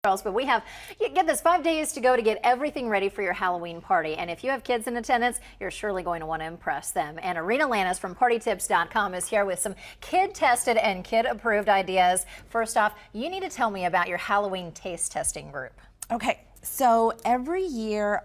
But you get this 5 days to go to get everything ready for your Halloween party. And if you have kids in attendance, you're surely going to want to impress them. And Arena Lannis from PartyTips.com is here with some kid-tested and kid-approved ideas. First off, you need to tell me about your Halloween taste testing group. Okay. So every year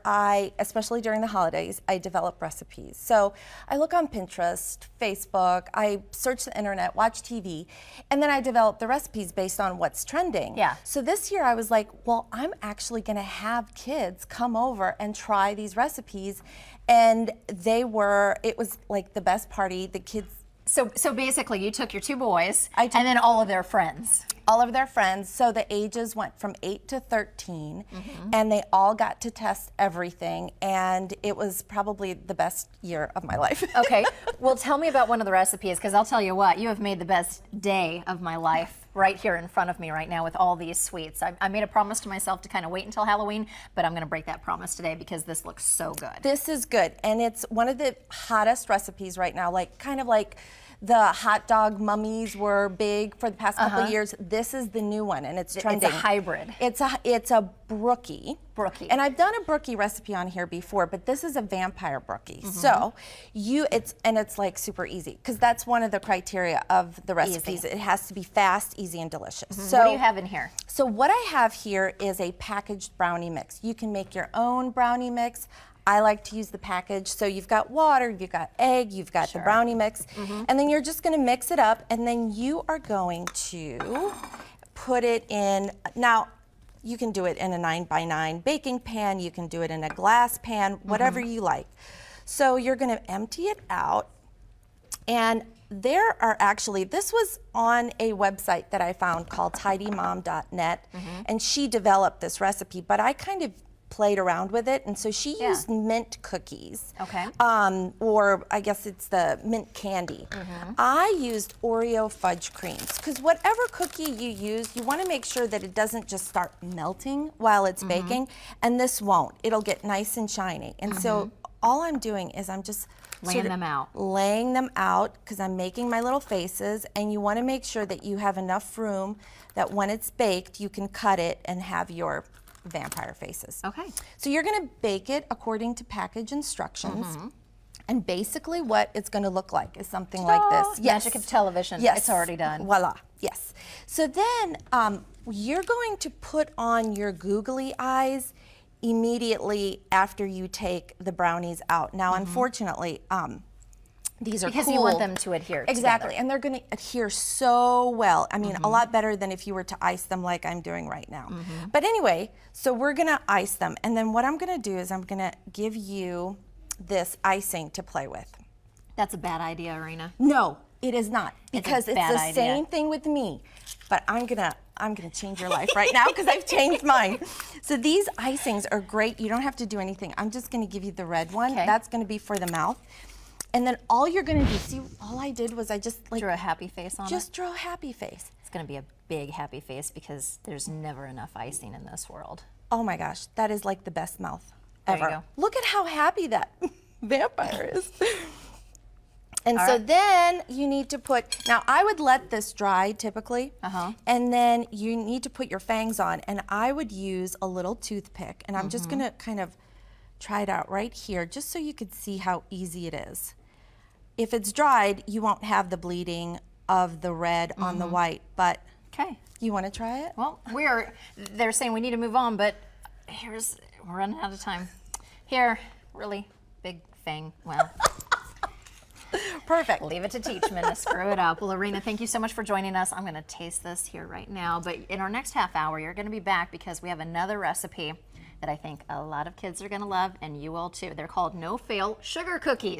especially during the holidays, I develop recipes. So I look on Pinterest, Facebook, I search the internet, watch TV, and then I develop the recipes based on what's trending. Yeah. So this year I was like, well, I'm actually gonna have kids come over and try these recipes. And it was like the best party. The kids. So basically you took your two boys and then all of their friends. All of their friends. So the ages went from 8 to 13, and they all got to test everything, and it was probably the best year of my life. Okay, well, tell me about one of the recipes, because I'll tell you what, you have made the best day of my life right here in front of me right now with all these sweets. I made a promise to myself to kind of wait until Halloween, but I'm going to break that promise today because this looks so good. This is good, and it's one of the hottest recipes right now, kind of like the hot dog mummies were big for the past couple of years. This is the new one, and it's trending. It's a hybrid. It's a brookie. Brookie. And I've done a brookie recipe on here before, but this is a vampire brookie. So it's like super easy, because that's one of the criteria of the recipes. It has to be fast, easy, and delicious. So what do you have in here? So what I have here is a packaged brownie mix. You can make your own brownie mix. I like to use the package. So you've got water, you've got egg, you've got the brownie mix, and then you're just gonna mix it up, and then you are going to put it in. Now, you can do it in a 9x9 baking pan, you can do it in a glass pan, whatever you like. So you're gonna empty it out, and there are this was on a website that I found called tidymom.net, and she developed this recipe, but I kind of played around with it, and so she used mint cookies. Okay. Or I guess it's the mint candy. I used Oreo fudge creams, because whatever cookie you use, you want to make sure that it doesn't just start melting while it's baking, and this won't. It'll get nice and shiny. And so all I'm doing is I'm just laying them out, because I'm making my little faces, and you want to make sure that you have enough room that when it's baked, you can cut it and have your vampire faces. Okay. So you're going to bake it according to package instructions. And basically what it's going to look like is something like this. Magic of television. Yes. It's already done. Voila. Yes. So then you're going to put on your googly eyes immediately after you take the brownies out. Now, unfortunately, these are because cool. you want them to adhere Exactly, together. and they're going to adhere so well. I mean, a lot better than if you were to ice them like I'm doing right now. But anyway, so we're going to ice them, and then what I'm going to do is I'm going to give you this icing to play with. That's a bad idea, Arena. No, it is not, because it's the idea. same thing with me. But I'm gonna change your life right now, because I've changed mine. So these icings are great. You don't have to do anything. I'm just going to give you the red one. Okay. That's going to be for the mouth. And then all you're gonna do, see, all I did was I just drew a happy face on it? Just draw a happy face. It's gonna be a big happy face, because there's never enough icing in this world. Oh my gosh, that is like the best mouth ever. There you go. Look at how happy that vampire is. And so then you need to now I would let this dry typically, and then you need to put your fangs on, and I would use a little toothpick, and I'm just gonna kind of try it out right here, just so you could see how easy it is. If it's dried, you won't have the bleeding of the red on the white, but you want to try it? Well, they're saying we need to move on, but we're running out of time. Here, really big fang, well. Perfect. Leave it to Teachman to screw it up. Well, Arena, thank you so much for joining us. I'm going to taste this here right now, but in our next half hour, you're going to be back, because we have another recipe that I think a lot of kids are going to love, and you will too. They're called No Fail Sugar Cookies.